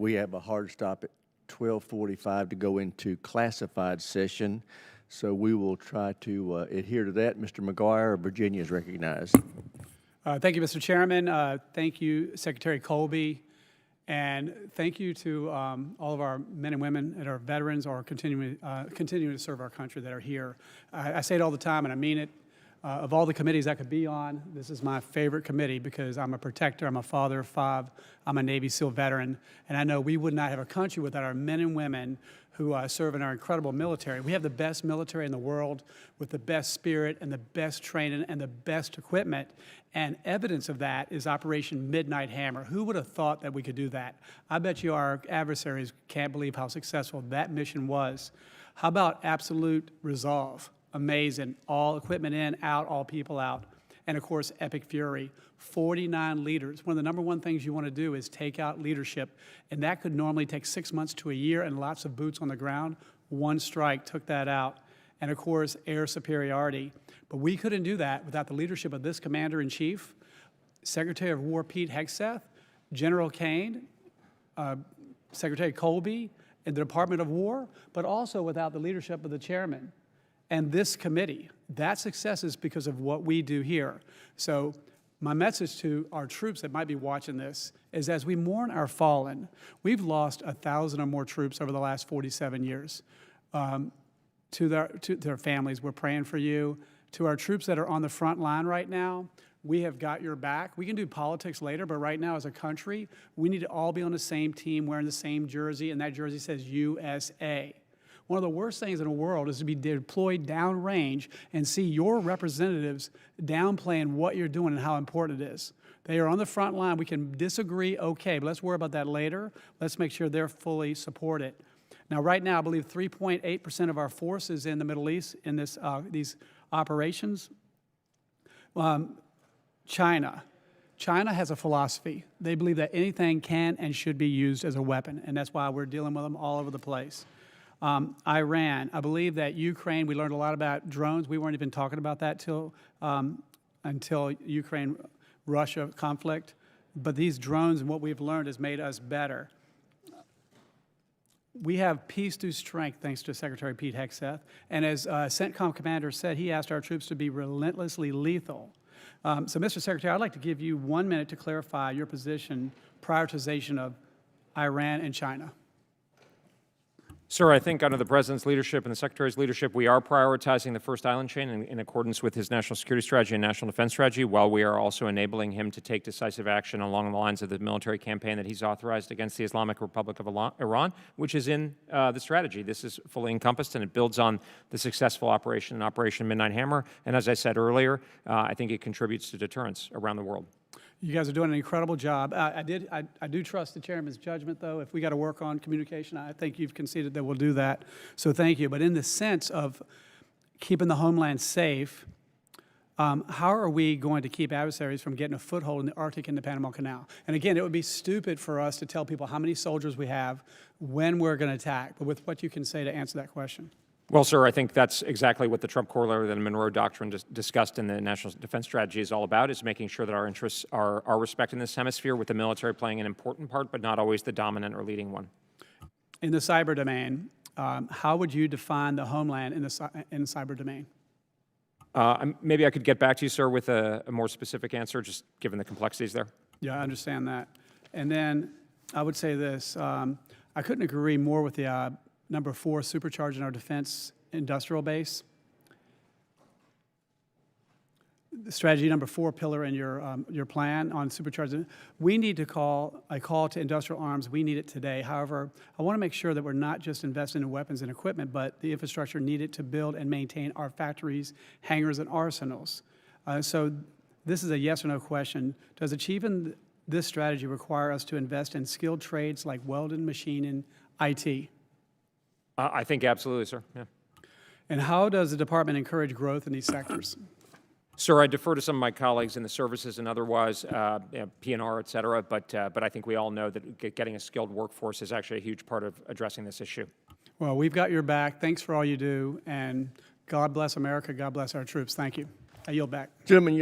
we have a hard stop at 12:45 to go into classified session. So we will try to adhere to that. Mr. McGuire of Virginia is recognized. Thank you, Mr. Chairman. Thank you, Secretary Colby. And thank you to all of our men and women that are veterans or continuing to serve our country that are here. I say it all the time, and I mean it. Of all the committees I could be on, this is my favorite committee because I'm a protector, I'm a father of 5, I'm a Navy SEAL veteran, and I know we would not have a country without our men and women who serve in our incredible military. We have the best military in the world with the best spirit and the best training and the best equipment, and evidence of that is Operation Midnight Hammer. Who would have thought that we could do that? I bet you our adversaries can't believe how successful that mission was. How about absolute resolve? Amazing. All equipment in, out, all people out. And of course, Epic Fury. 49 leaders. One of the number one things you want to do is take out leadership. And that could normally take 6 months to a year and lots of boots on the ground. One strike took that out. And of course, air superiority. But we couldn't do that without the leadership of this Commander-in-Chief, Secretary of War Pete Hegseth, General Kane, Secretary Colby, and the Department of War, but also without the leadership of the chairman and this committee. That success is because of what we do here. So my message to our troops that might be watching this is as we mourn our fallen, we've lost 1,000 or more troops over the last 47 years. To their families, we're praying for you. To our troops that are on the front line right now, we have got your back. We can do politics later, but right now as a country, we need to all be on the same team, wearing the same jersey, and that jersey says USA. One of the worst things in the world is to be deployed downrange and see your representatives downplaying what you're doing and how important it is. They are on the front line. We can disagree, okay, but let's worry about that later. Let's make sure they're fully supported. Now, right now, I believe 3.8% of our force is in the Middle East in this, these operations. China has a philosophy. They believe that anything can and should be used as a weapon, and that's why we're dealing with them all over the place. Iran, I believe that Ukraine, we learned a lot about drones. We weren't even talking about that until Ukraine-Russia conflict. But these drones and what we've learned has made us better. We have peace through strength, thanks to Secretary Pete Hegseth. And as CENTCOM commander said, he asked our troops to be relentlessly lethal. So, Mr. Secretary, I'd like to give you 1 minute to clarify your position, prioritization of Iran and China. Sir, I think under the President's leadership and the Secretary's leadership, we are prioritizing the first island chain in accordance with his national security strategy and national defense strategy, while we are also enabling him to take decisive action along the lines of the military campaign that he's authorized against the Islamic Republic of Iran, which is in the strategy. This is fully encompassed, and it builds on the successful Operation Midnight Hammer. And as I said earlier, I think it contributes to deterrence around the world. You guys are doing an incredible job. I do trust the chairman's judgment, though. If we got to work on communication, I think you've conceded that we'll do that. So thank you. But in the sense of keeping the homeland safe, how are we going to keep adversaries from getting a foothold in the Arctic and the Panama Canal? And again, it would be stupid for us to tell people how many soldiers we have, when we're going to attack, but with what you can say to answer that question. Well, sir, I think that's exactly what the Trump corollary of the Monroe Doctrine discussed in the National Defense Strategy is all about, is making sure that our interests are respected in this hemisphere, with the military playing an important part, but not always the dominant or leading one. In the cyber domain, how would you define the homeland in the cyber domain? Maybe I could get back to you, sir, with a more specific answer, just given the complexities there. Yeah, I understand that. And then I would say this. I couldn't agree more with the number 4, supercharging our defense industrial base. The strategy number 4 pillar in your plan on supercharging. We need to call a call to industrial arms. We need it today. However, I want to make sure that we're not just investing in weapons and equipment, but the infrastructure needed to build and maintain our factories, hangars, and arsenals. So this is a yes or no question. Does achieving this strategy require us to invest in skilled trades like welding, machining, IT? I think absolutely, sir. Yeah. And how does the department encourage growth in these sectors? Sir, I defer to some of my colleagues in the services and otherwise, P&R, et cetera, but I think we all know that getting a skilled workforce is actually a huge part of addressing this issue. Well, we've got your back. Thanks for all you do, and God bless America. God bless our troops. Thank you. I yield back. Gentlemen,